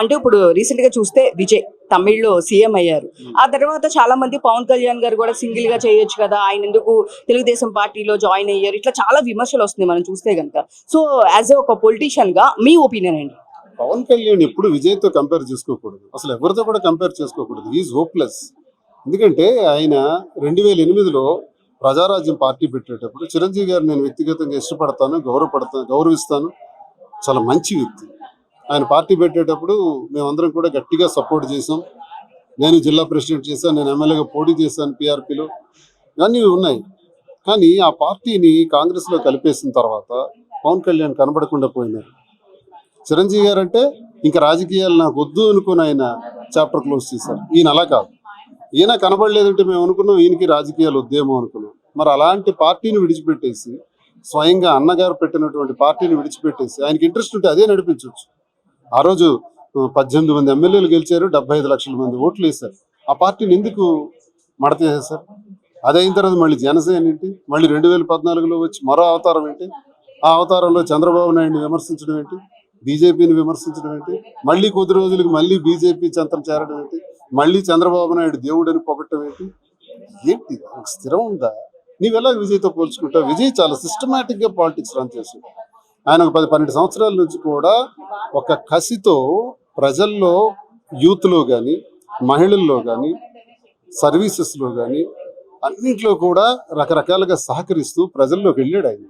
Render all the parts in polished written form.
అంటే ఇప్పుడు రీసెంట్ గా చూస్తే విజయ్ తమిళ్లో సీఎం అయ్యారు. ఆ తర్వాత చాలా మంది పవన్ కళ్యాణ్ గారు కూడా సింగిల్ గా చేయొచ్చు కదా, ఆయన ఎందుకు తెలుగుదేశం పార్టీలో జాయిన్ అయ్యారు, ఇట్లా చాలా విమర్శలు వస్తున్నాయి మనం చూస్తే కనుక. సో యాజ్ ఒక పొలిటీషియన్ గా మీ ఒపీనియన్ ఏంటి? పవన్ కళ్యాణ్ ఎప్పుడు విజయ్తో కంపేర్ చేసుకోకూడదు, అసలు ఎవరితో కూడా కంపేర్ చేసుకోకూడదు. Is hopeless. ఎందుకంటే ఆయన 2008లో ప్రజారాజ్యం పార్టీ పెట్టేటప్పుడు చిరంజీవి గారు నేను వ్యక్తిగతంగా ఇష్టపడతాను, గౌరవిస్తాను, చాలా మంచి వ్యక్తి. ఆయన పార్టీ పెట్టేటప్పుడు మేమందరం కూడా గట్టిగా సపోర్ట్ చేసాం. నేను జిల్లా ప్రెసిడెంట్ చేశాను, నేను ఎమ్మెల్యేగా పోటీ చేశాను పీఆర్పీలో, ఇవన్నీ ఉన్నాయి. కానీ ఆ పార్టీని కాంగ్రెస్లో కలిపేసిన తర్వాత పవన్ కళ్యాణ్ కనబడకుండా పోయినారు. చిరంజీవి గారు అంటే ఇంకా రాజకీయాలు నాకు వద్దు అనుకుని ఆయన చాప్టర్ క్లోజ్ చేశారు. ఈయన అలా కాదు. ఈయన కనబడలేదంటే మేము అనుకున్నాం ఈయనకి రాజకీయాలు వద్దేమో అనుకున్నాం. మరి అలాంటి పార్టీని విడిచిపెట్టేసి, స్వయంగా అన్నగారు పెట్టినటువంటి పార్టీని విడిచిపెట్టేసి ఆయనకి ఇంట్రెస్ట్ ఉంటే అదే నడిపించవచ్చు. ఆ రోజు 18 మంది ఎమ్మెల్యేలు గెలిచారు, 75 లక్షల మంది ఓట్లు వేశారు. ఆ పార్టీని ఎందుకు మడత చేశారు? అది అయిన తర్వాత మళ్ళీ జనసేన ఏంటి, మళ్ళీ 2014లో వచ్చి మరో అవతారం ఏంటి, ఆ అవతారంలో చంద్రబాబు నాయుడిని విమర్శించడం ఏంటి, బీజేపీని విమర్శించడం ఏంటి, మళ్ళీ కొద్ది రోజులకు మళ్ళీ బీజేపీ చెంతన చేరడం ఏంటి, మళ్ళీ చంద్రబాబు నాయుడు దేవుడని పొగట్టం ఏంటి? ఏంటి ఒక స్థిరం ఉందా? నీవెలా విజయ్తో పోల్చుకుంటావు? విజయ్ చాలా సిస్టమేటిక్గా పాలిటిక్స్ రన్ చేశాడు. ఆయన ఒక 10-12 సంవత్సరాల నుంచి కూడా ఒక కసితో ప్రజల్లో, యూత్లో కానీ, మహిళల్లో కానీ, సర్వీసెస్లో కానీ అన్నింటిలో కూడా రకరకాలుగా సహకరిస్తూ ప్రజల్లోకి వెళ్ళాడు. ఆయన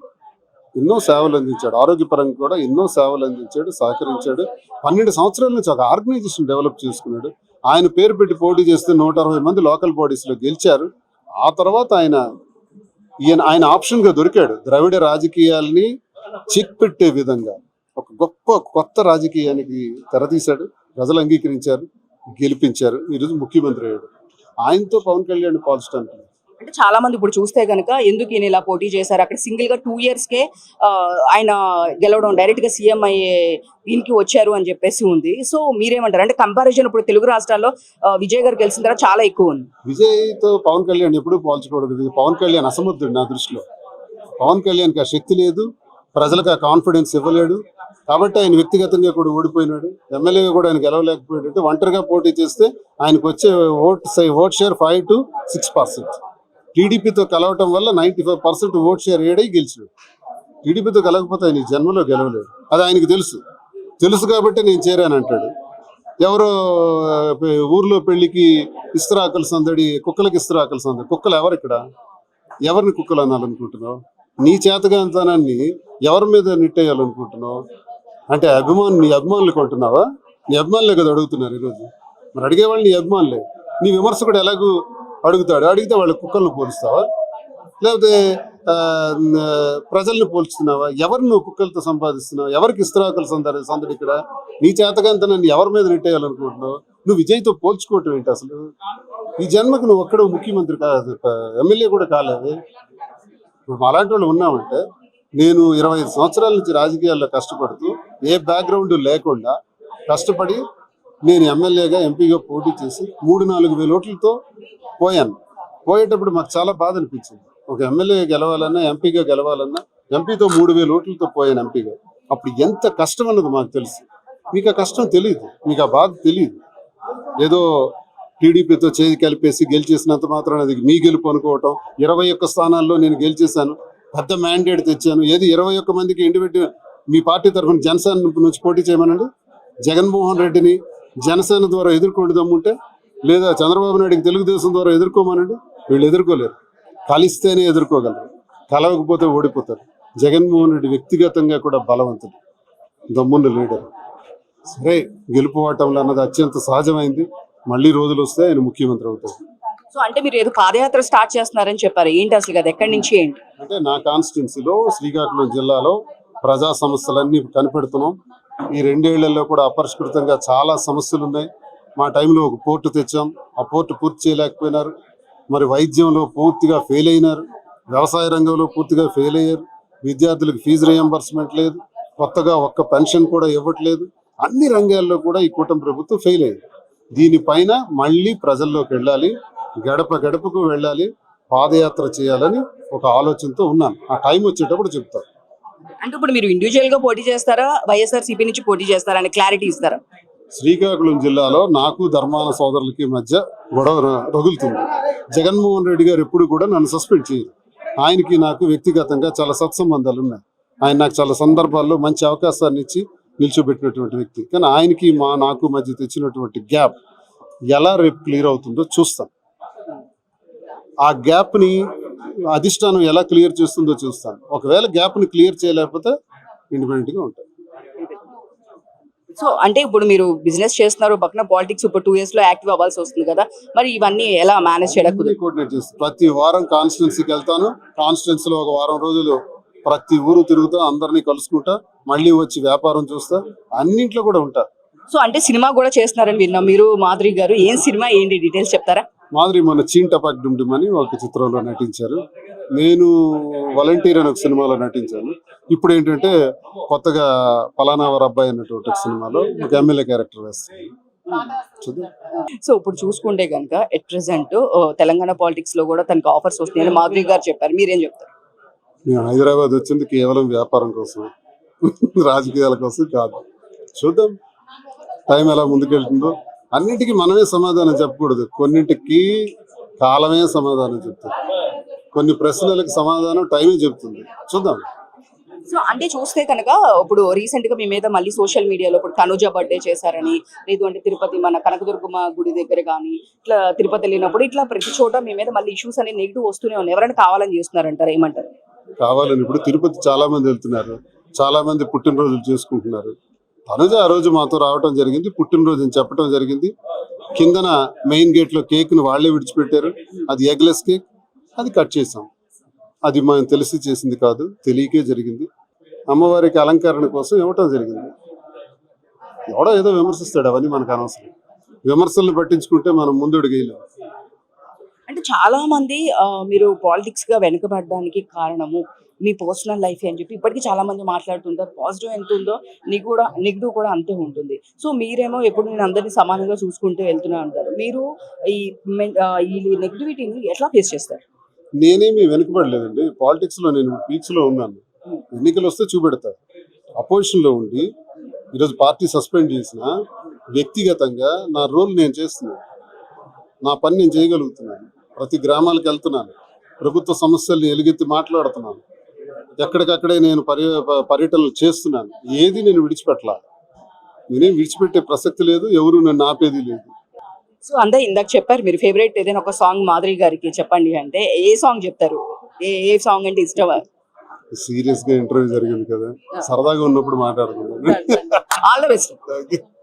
ఎన్నో సేవలు అందించాడు, ఆరోగ్యపరంగా కూడా ఎన్నో సేవలు అందించాడు, సహకరించాడు. 12 సంవత్సరాల నుంచి ఒక ఆర్గనైజేషన్ డెవలప్ చేసుకున్నాడు. ఆయన పేరు పెట్టి పోటీ చేస్తే 160 మంది లోకల్ బాడీస్లో గెలిచారు. ఆ తర్వాత ఆయన ఆప్షన్గా దొరికాడు. ద్రవిడ రాజకీయాల్ని చెక్ పెట్టే విధంగా ఒక గొప్ప కొత్త రాజకీయానికి తెరతీశాడు. ప్రజలు అంగీకరించారు, గెలిపించారు. ఈరోజు ముఖ్యమంత్రి అయ్యాడు. ఆయనతో పవన్ కళ్యాణ్ పోల్చడానికి అంటే చాలా మంది ఇప్పుడు చూస్తే కనుక ఎందుకు ఈయన ఇలా పోటీ చేశారు, అక్కడ సింగిల్ గా 2 yearsకే ఆయన గెలవడం, డైరెక్ట్ గా సీఎం అయ్యే దీనికి వచ్చారు అని చెప్పేసి ఉంది. సో మీరేమంటారు? అంటే కంపారిజన్ ఇప్పుడు తెలుగు రాష్ట్రాల్లో విజయ్ గారు గెలిచిన తర్వాత చాలా ఎక్కువ ఉంది. విజయ్తో పవన్ కళ్యాణ్ ఎప్పుడూ పోల్చకూడదు. పవన్ కళ్యాణ్ అసమర్థుడు నా దృష్టిలో. పవన్ కళ్యాణ్కి ఆ శక్తి లేదు, ప్రజలకు ఆ కాన్ఫిడెన్స్ ఇవ్వలేడు. కాబట్టి ఆయన వ్యక్తిగతంగా కూడా ఓడిపోయినాడు. ఎమ్మెల్యేగా కూడా ఆయన గెలవలేకపోయాడు. ఒంటరిగా పోటీ చేస్తే ఆయనకు వచ్చే ఓట్ షేర్ 5 to 6%. టీడీపీతో కలవటం వల్ల 95% ఓట్ షేర్ ఏడై గెలిచాడు. టీడీపీతో కలగకపోతే ఆయన జన్మలో గెలవలేడు. అది ఆయనకు తెలుసు కాబట్టి నేను చేరానంటాడు. ఎవరో ఊర్లో పెళ్లికి ఇస్తరాకుల సందడి, కుక్కలకి ఇస్తరాకుల సందడి. కుక్కలు ఎవరు ఇక్కడ? ఎవరిని కుక్కలు అనాలనుకుంటున్నావు? నీ చేతగాంతనాన్ని ఎవరి మీద నెట్టేయాలనుకుంటున్నావు? అంటే నీ అభిమానులు కొంటున్నావా? నీ అభిమానులే కదా అడుగుతున్నారు ఈరోజు. మరి అడిగేవాళ్ళు నీ అభిమానులే. నీ విమర్శకుడు ఎలాగూ అడిగితే వాళ్ళ కుక్కలను పోలుస్తావా? లేకపోతే ప్రజల్ని పోల్చుతున్నావా? ఎవరు నువ్వు కుక్కలతో సంపాదిస్తున్నావు? ఎవరికి ఇస్తరాకుల సందడి ఇక్కడ? నీ చేతగాంతనాన్ని ఎవరి మీద నెట్టేయాలనుకుంటున్నావు? నువ్వు విజయ్తో పోల్చుకోవటం ఏంటి అసలు? ఈ జన్మకు నువ్వు ఒక్కడో ముఖ్యమంత్రి కాదు, ఎమ్మెల్యే కూడా కాలేదు. ఇప్పుడు అలాంటి వాళ్ళు ఉన్నామంటే, నేను 25 సంవత్సరాల నుంచి రాజకీయాల్లో కష్టపడుతూ ఏ బ్యాక్గ్రౌండ్ లేకుండా కష్టపడి నేను ఎమ్మెల్యేగా, ఎంపీగా పోటీ చేసి 3-4 వేల ఓట్లతో పోయాను. పోయేటప్పుడు మాకు చాలా బాధ అనిపించింది. ఒక ఎమ్మెల్యే గెలవాలన్నా, ఎంపీగా గెలవాలన్నా, ఎంపీతో 3,000 ఓట్లతో పోయాను ఎంపీగా. అప్పుడు ఎంత కష్టం అన్నది మాకు తెలుసు. మీకు ఆ కష్టం తెలియదు, మీకు ఆ బాధ తెలియదు. ఏదో టీడీపీతో చేయి కలిపేసి గెలిచేసినంత మాత్రం అది మీ గెలుపు అనుకోవటం. 21 స్థానాల్లో నేను గెలిచేశాను, పెద్ద మ్యాండేట్ తెచ్చాను. ఏది 21 మందికి ఇండివిజువల్ మీ పార్టీ తరఫున జనసేన నుంచి పోటీ చేయమనండి. జగన్మోహన్ రెడ్డిని జనసేన ద్వారా ఎదుర్కోండి దమ్ముంటే, లేదా చంద్రబాబు నాయుడికి తెలుగుదేశం ద్వారా ఎదుర్కోమనండి. వీళ్ళు ఎదుర్కోలేరు. కలిస్తేనే ఎదుర్కోగలరు, కలవకపోతే ఓడిపోతారు. జగన్మోహన్ రెడ్డి వ్యక్తిగతంగా కూడా బలవంతుడు, దమ్మున్న లీడర్. సరే, గెలుపుకోవటంలో అన్నది అత్యంత సహజమైంది. మళ్ళీ రోజులు వస్తే ఆయన ముఖ్యమంత్రి అవుతారు. సో అంటే మీరు ఏదో పాదయాత్ర స్టార్ట్ చేస్తున్నారని చెప్పారు, ఏంటి అసలు కదా, ఎక్కడి నుంచి ఏంటి? అంటే నా కాన్స్టిట్యున్సీలో శ్రీకాకుళం జిల్లాలో ప్రజా సమస్యలన్నీ కనిపెడుతున్నాం. ఈ 2 ఏళ్లలో కూడా అపరిష్కృతంగా చాలా సమస్యలు ఉన్నాయి. మా టైంలో ఒక పోర్టు తెచ్చాం, ఆ పోర్టు పూర్తి చేయలేకపోయినారు. మరి వైద్యంలో పూర్తిగా ఫెయిల్ అయినారు, వ్యవసాయ రంగంలో పూర్తిగా ఫెయిల్ అయ్యారు. విద్యార్థులకు ఫీజు రియంబర్స్మెంట్ లేదు, కొత్తగా ఒక్క పెన్షన్ కూడా ఇవ్వట్లేదు. అన్ని రంగాల్లో కూడా ఈ కూటమి ప్రభుత్వం ఫెయిల్ అయింది. దీనిపైన మళ్ళీ ప్రజల్లోకి వెళ్ళాలి, గడప గడపకు వెళ్ళాలి, పాదయాత్ర చేయాలని ఒక ఆలోచనతో ఉన్నాను. ఆ టైం వచ్చేటప్పుడు చెప్తాను. అంటే ఇప్పుడు మీరు ఇండివిజువల్ గా పోటీ చేస్తారా, వైఎస్ఆర్సీపీ నుంచి పోటీ చేస్తారా అని క్లారిటీ ఇస్తారా? శ్రీకాకుళం జిల్లాలో నాకు ధర్మాన సోదరులకి మధ్య గొడవ రగులుతుంది. జగన్మోహన్ రెడ్డి గారు ఎప్పుడు కూడా నన్ను సస్పెండ్ చేయరు. ఆయనకి నాకు వ్యక్తిగతంగా చాలా సత్సంబంధాలు ఉన్నాయి. ఆయన నాకు చాలా సందర్భాల్లో మంచి అవకాశాన్ని ఇచ్చి నిల్చోబెట్టినటువంటి వ్యక్తి. కానీ ఆయనకి నాకు మధ్య తెచ్చినటువంటి గ్యాప్ ఎలా రేపు క్లియర్ అవుతుందో చూస్తాను. ఆ గ్యాప్ని అధిష్టానం ఎలా క్లియర్ చేస్తుందో చూస్తాను. ఒకవేళ గ్యాప్ని క్లియర్ చేయలేకపోతే ఇండిపెండెంట్గా ఉంటాను. సో అంటే ఇప్పుడు మీరు బిజినెస్ చేస్తున్నారు, పక్కన పాలిటిక్స్ ఇప్పుడు 2 years లో యాక్టివ్ అవ్వాల్సి వస్తుంది కదా, మరి ఇవన్నీ ఎలా మేనేజ్ చేయడం కుదురు? కోఆర్డినేట్ చేస్తాను. ప్రతి వారం కాన్స్టిట్యున్సీకి వెళ్తాను. కాన్స్టిట్యున్సీలో ఒక వారం రోజులు ప్రతి ఊరు తిరుగుతా, అందరినీ కలుసుకుంటా, మళ్ళీ వచ్చి వ్యాపారం చూస్తా, అన్నింట్లో కూడా ఉంటా. సో అంటే సినిమా కూడా చేస్తున్నారని విన్నాం మీరు, మాధురి గారు. ఏం సినిమా, ఏంటి డీటెయిల్స్ చెప్తారా? మాదిరి మొన్న చీన్ టపాక్ డుమ్ అని ఒక చిత్రంలో నటించారు. నేను వాలంటీర్ అని ఒక సినిమాలో నటించాను. ఇప్పుడు ఏంటంటే కొత్తగా పలానా వారి అబ్బాయి అన్నటువంటి ఒక సినిమాలో ఒక ఎమ్మెల్యే క్యారెక్టర్ వేస్తాను. చూద్దాం. సో ఇప్పుడు చూసుకుంటే కనుక ఎట్ ప్రెసెంట్ తెలంగాణ పాలిటిక్స్ లో కూడా తనకి ఆఫర్స్ వస్తున్నాయని మాధురి గారు చెప్పారు. మీరేం చెప్తారు? నేను హైదరాబాద్ వచ్చింది కేవలం వ్యాపారం కోసం, రాజకీయాల కోసం కాదు. చూద్దాం టైం ఎలా ముందుకెళ్తుందో. అన్నిటికీ మనమే సమాధానం చెప్పకూడదు. కొన్నింటికి కాలమే సమాధానం చెప్తుంది. కొన్ని ప్రశ్నలకు సమాధానం టైమే చెప్తుంది. చూద్దాం. సో అంటే చూస్తే కనుక ఇప్పుడు రీసెంట్ గా మీ మీద మళ్ళీ సోషల్ మీడియాలో ఇప్పుడు తనుజ బర్త్డే చేశారని, లేదు అంటే తిరుపతి మన కనకదుర్గమ్మ గుడి దగ్గర కానీ, ఇట్లా తిరుపతి వెళ్ళినప్పుడు ఇట్లా ప్రతి చోట మీ మీద మళ్ళీ ఇష్యూస్ అనేది నెగిటివ్ వస్తూనే ఉన్నాయి. ఎవరైనా కావాలని చేస్తున్నారంటారు, ఏమంటారు? కావాలని ఇప్పుడు తిరుపతి చాలా మంది వెళ్తున్నారు, చాలా మంది పుట్టినరోజులు చేసుకుంటున్నారు. తనుజ ఆ రోజు మాతో రావటం జరిగింది, పుట్టినరోజు అని చెప్పడం జరిగింది. కిందన మెయిన్ గేట్ లో కేక్ ను వాళ్లే విడిచిపెట్టారు. అది ఎగ్లెస్ కేక్, అది కట్ చేసాం. అది మనం తెలిసి చేసింది కాదు, తెలియకే జరిగింది. అమ్మవారికి అలంకరణ కోసం ఇవ్వటం జరిగింది. ఎవడో ఏదో విమర్శిస్తాడు, అవన్నీ మనకు అనవసరం. విమర్శలను పట్టించుకుంటే మనం ముందుడిగేయలేం. అంటే చాలా మంది మీరు పాలిటిక్స్ గా వెనుకబడడానికి కారణము మీ పర్సనల్ లైఫ్ అని చెప్పి ఇప్పటికీ చాలా మంది మాట్లాడుతుంటారు. పాజిటివ్ ఎంత ఉందో నెగిటివ్ కూడా అంతే ఉంటుంది. సో మీరేమో ఎప్పుడు నేను అందరినీ సమానంగా చూసుకుంటూ వెళ్తూనే ఉంటారు. మీరు ఈ నెగిటివిటీని ఎట్లా ఫేస్ చేస్తారు? నేనేమి వెనుకబడలేదండి. పాలిటిక్స్ లో నేను పీక్స్ లో ఉన్నాను. ఎన్నికలు వస్తే చూపెడతా. అపోజిషన్ లో ఉండి ఈరోజు పార్టీ సస్పెండ్ చేసిన వ్యక్తిగతంగా నా రోల్ నేను చేస్తున్నాను. నా పని నేను చేయగలుగుతున్నాను. ప్రతి గ్రామాలకు వెళ్తున్నాను. ప్రభుత్వ సమస్యల్ని ఎలుగెత్తి మాట్లాడుతున్నాను. ఎక్కడికక్కడే నేను పర్యటనలు చేస్తున్నాను. ఏది నేను విడిచిపెట్టలా. నేనేం విడిచిపెట్టే ప్రసక్తి లేదు, ఎవరు నన్ను ఆపేది లేదు. సో అంతే ఇందాక చెప్పారు మీరు ఫేవరెట్ ఏదైనా ఒక సాంగ్ మాధురి గారికి చెప్పండి అంటే ఏ సాంగ్ చెప్తారు? ఏ సాంగ్ అంటే ఇష్టం? సీరియస్ గా ఇంటర్వ్యూ జరిగింది కదా, సరదాగా ఉన్నప్పుడు మాట్లాడుతున్నాను. All the best.